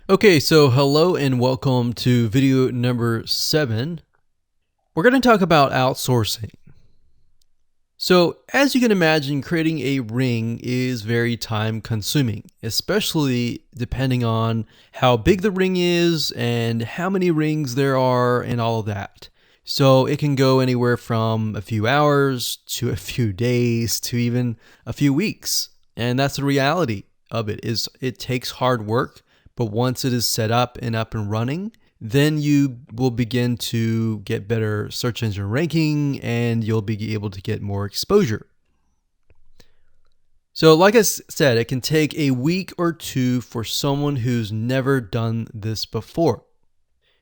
Okay, so hello and welcome to video number 7. We're going to talk about outsourcing. So, as you can imagine, creating a ring is very time consuming, especially depending on how big the ring is and how many rings there are and all of that. So, it can go anywhere from a few hours to a few days to even a few weeks. And that's the reality of it is it takes hard work, but once it is set up and running, then you will begin to get better search engine ranking and you'll be able to get more exposure. So like I said, it can take a week or two for someone who's never done this before.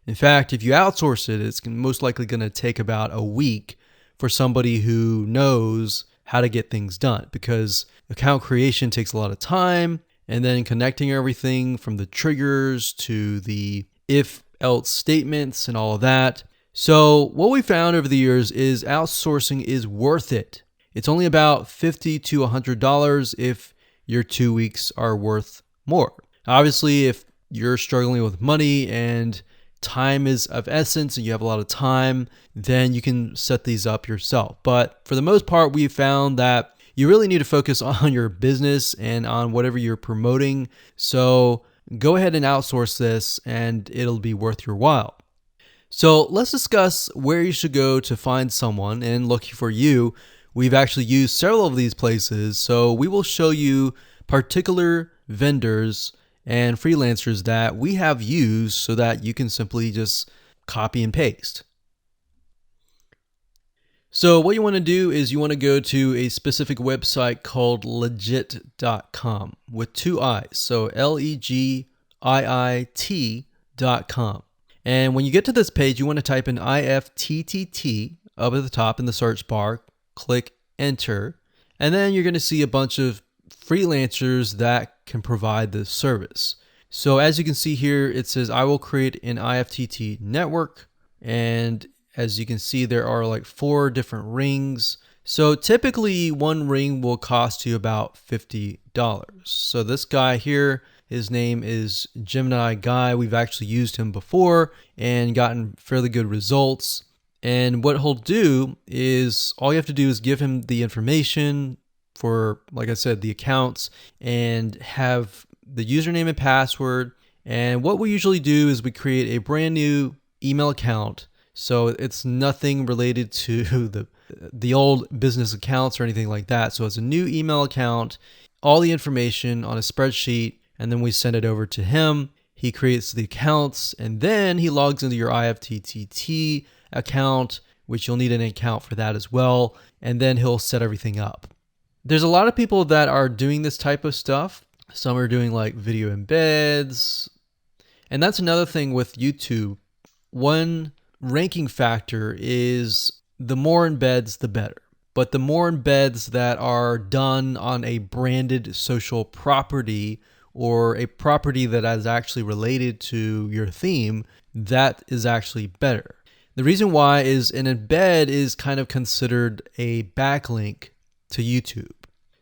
In fact, if you outsource it, it's most likely going to take about a week for somebody who knows how to get things done, because account creation takes a lot of time, and then connecting everything from the triggers to the if else statements and all of that. So what we found over the years is outsourcing is worth it. It's only about $50 to $100 if your 2 weeks are worth more. Obviously, if you're struggling with money and time is of essence and you have a lot of time, then you can set these up yourself. But for the most part, we've found that you really need to focus on your business and on whatever you're promoting. So go ahead and outsource this and it'll be worth your while. So let's discuss where you should go to find someone. And lucky for you, we've actually used several of these places. So we will show you particular vendors and freelancers that we have used so that you can simply just copy and paste. So what you want to do is you want to go to a specific website called legit.com with 2 I's. So LEGIIT.com. And when you get to this page, you want to type in IFTTT up at the top in the search bar, click enter, and then you're going to see a bunch of freelancers that can provide this service. So as you can see here, it says I will create an IFTT network, and as you can see, there are like 4 different rings. So typically one ring will cost you about $50. So this guy here, his name is Gemini Guy. We've actually used him before and gotten fairly good results. And what he'll do is all you have to do is give him the information for, like I said, the accounts, and have the username and password. And what we usually do is we create a brand new email account. So it's nothing related to the old business accounts or anything like that. So it's a new email account, all the information on a spreadsheet, and then we send it over to him. He creates the accounts, and then he logs into your IFTTT account, which you'll need an account for that as well, and then he'll set everything up. There's a lot of people that are doing this type of stuff. Some are doing like video embeds, and that's another thing with YouTube. One ranking factor is the more embeds, the better. But the more embeds that are done on a branded social property or a property that is actually related to your theme, that is actually better. The reason why is an embed is kind of considered a backlink to YouTube.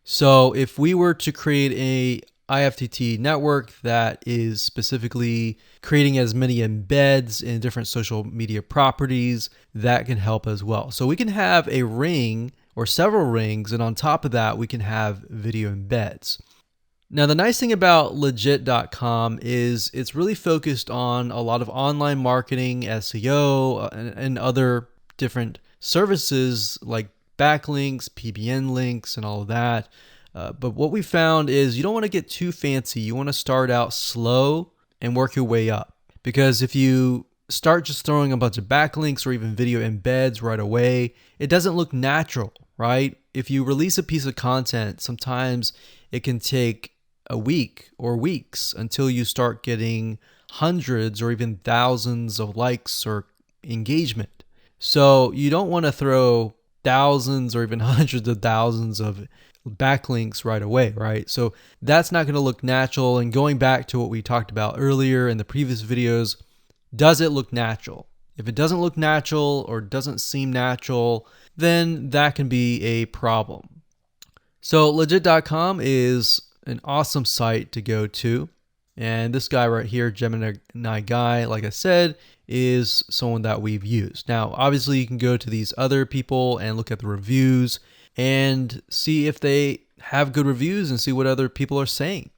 So if we were to create a IFTT network that is specifically creating as many embeds in different social media properties, that can help as well. So we can have a ring or several rings, and on top of that, we can have video embeds. Now, the nice thing about legit.com is it's really focused on a lot of online marketing, SEO, and other different services like backlinks, PBN links, and all of that. But what we found is you don't want to get too fancy. You want to start out slow and work your way up. Because if you start just throwing a bunch of backlinks or even video embeds right away, it doesn't look natural, right? If you release a piece of content, sometimes it can take a week or weeks until you start getting hundreds or even thousands of likes or engagement. So you don't want to throw thousands or even hundreds of thousands of backlinks right away, right? So that's not going to look natural. And going back to what we talked about earlier in the previous videos, does it look natural? If it doesn't look natural or doesn't seem natural, then that can be a problem. So legit.com is an awesome site to go to. And this guy right here, Gemini Guy, like I said, is someone that we've used. Now, obviously, you can go to these other people and look at the reviews and see if they have good reviews and see what other people are saying.